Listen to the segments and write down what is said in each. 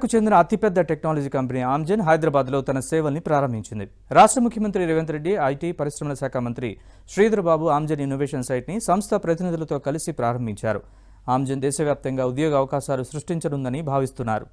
కు చెందిన అతిపెద్ద టెక్నాలజీ కంపెనీ ఆమ్జన్ హైదరాబాద్లో తన సేవల్ని ప్రారంభించింది. రాష్ట్ర ముఖ్యమంత్రి రేవంత్ రెడ్డి, ఐటీ పరిశ్రమల శాఖ మంత్రి శ్రీధర్ బాబు ఆమ్జన్ ఇన్నోవేషన్ సైట్ని సంస్థ ప్రతినిధులతో కలిసి ప్రారంభించారు. ఆమ్జన్ దేశవ్యాప్తంగా ఉద్యోగ అవకాశాలు సృష్టించనుందని భావిస్తున్నారు.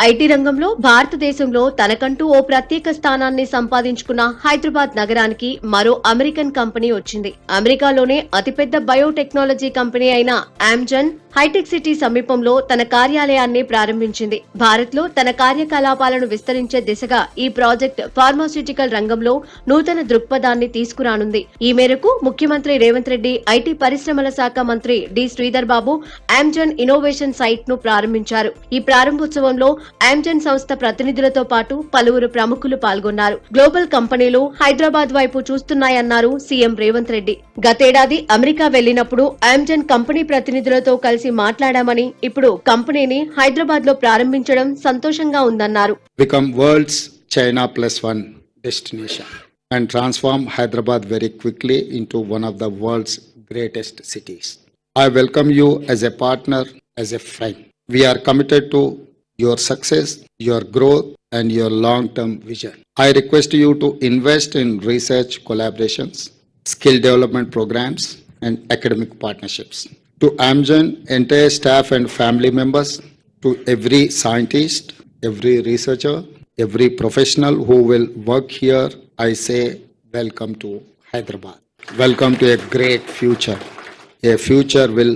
ఐటీ రంగంలో భారతదేశంలో తనకంటూ ఓ ప్రత్యేక స్థానాన్ని సంపాదించుకున్న హైదరాబాద్ నగరానికి మరో అమెరికన్ కంపెనీ వచ్చింది. అమెరికాలోనే అతిపెద్ద బయోటెక్నాలజీ కంపెనీ అయిన ఆమ్జన్ హైటెక్ సిటీ సమీపంలో తన కార్యాలయాన్ని ప్రారంభించింది. భారత్ లో తన కార్యకలాపాలను విస్తరించే దిశగా ఈ ప్రాజెక్ట్ ఫార్మాస్యూటికల్ రంగంలో నూతన దృక్పథాన్ని తీసుకురానుంది. ఈ మేరకు ముఖ్యమంత్రి రేవంత్ రెడ్డి, ఐటీ పరిశ్రమల శాఖ మంత్రి D Sridhar Babu ఆమ్జన్ innovation site ను ప్రారంభించారు. ఈ ప్రారంభోత్సవంలో ఆమ్జన్ సంస్థ ప్రతినిధులతో పాటు పలువురు ప్రముఖులు పాల్గొన్నారు. గ్లోబల్ కంపెనీలు హైదరాబాద్ వైపు చూస్తున్నాయన్నారు సీఎం రేవంత్ రెడ్డి. గతేడాది అమెరికా వెళ్లినప్పుడు ఆమ్జన్ కంపెనీ ప్రతినిధులతో కలిసి మాట్లాడామని, ఇప్పుడు కంపెనీని హైదరాబాద్ లో ప్రారంభించడం సంతోషంగా ఉందన్నారు. Become world's China +1 destination and transform Hyderabad very quickly into one of the world's greatest cities. I welcome you as a partner, as a friend. We are committed to your success, your growth and your long-term vision. I request you to invest in research collaborations, skill development programs and academic partnerships. To Amgen, entire staff and family members, to every scientist, every researcher, every professional who will work here, I say welcome to Hyderabad. Welcome to a great future. A future will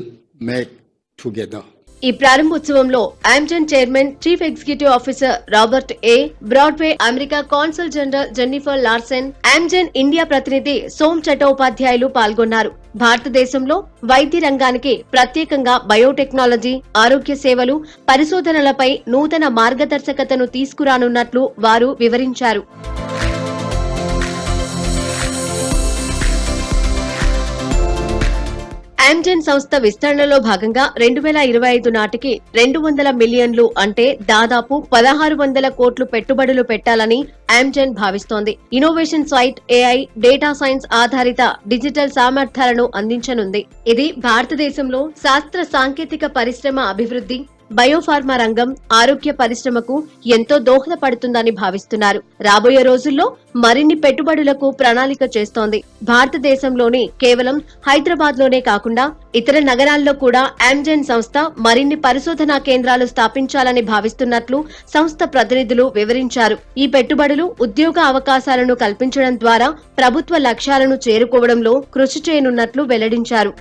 make together. ఈ ప్రారంభోత్సవంలో Amazon chairman, chief executive officer Robert A, Broadway America consul general Jennifer Larsen, Amazon India ప్రతినిధి సోమ్ చటోపాధ్యాయులు పాల్గొన్నారు. భారతదేశంలో వైద్య రంగానికి ప్రత్యేకంగా biotechnology, ఆరోగ్య సేవలు, పరిశోధనలపై నూతన మార్గదర్శకతను తీసుకురానున్నట్లు వారు వివరించారు. ఆమ్జన్ సంస్థ విస్తరణలో భాగంగా 2025 నాటికి 200 మిలియన్లు అంటే దాదాపు 1600 కోట్లు పెట్టుబడులు పెట్టాలని ఆమ్జన్ భావిస్తోంది. Innovation site AI, data science ఆధారిత డిజిటల్ సామర్థ్యాలను అందించనుంది. ఇది భారతదేశంలో శాస్త్ర సాంకేతిక పరిశ్రమ అభివృద్ధి, బయోఫార్మా రంగం, ఆరోగ్య పరిశ్రమకు ఎంతో దోహదపడుతుందని భావిస్తున్నారు. రాబోయే రోజుల్లో మరిన్ని పెట్టుబడులకు ప్రణాళిక చేస్తోంది. భారతదేశంలోని కేవలం హైదరాబాద్ లోనే కాకుండా ఇతర నగరాల్లో కూడా ఆమ్జన్ సంస్థ మరిన్ని పరిశోధనా కేంద్రాలు స్థాపించాలని భావిస్తున్నట్లు సంస్థ ప్రతినిధులు వివరించారు. ఈ పెట్టుబడులు ఉద్యోగ అవకాశాలను కల్పించడం ద్వారా ప్రభుత్వ లక్ష్యాలను చేరుకోవడంలో కృషి చేయనున్నట్లు వెల్లడించారు.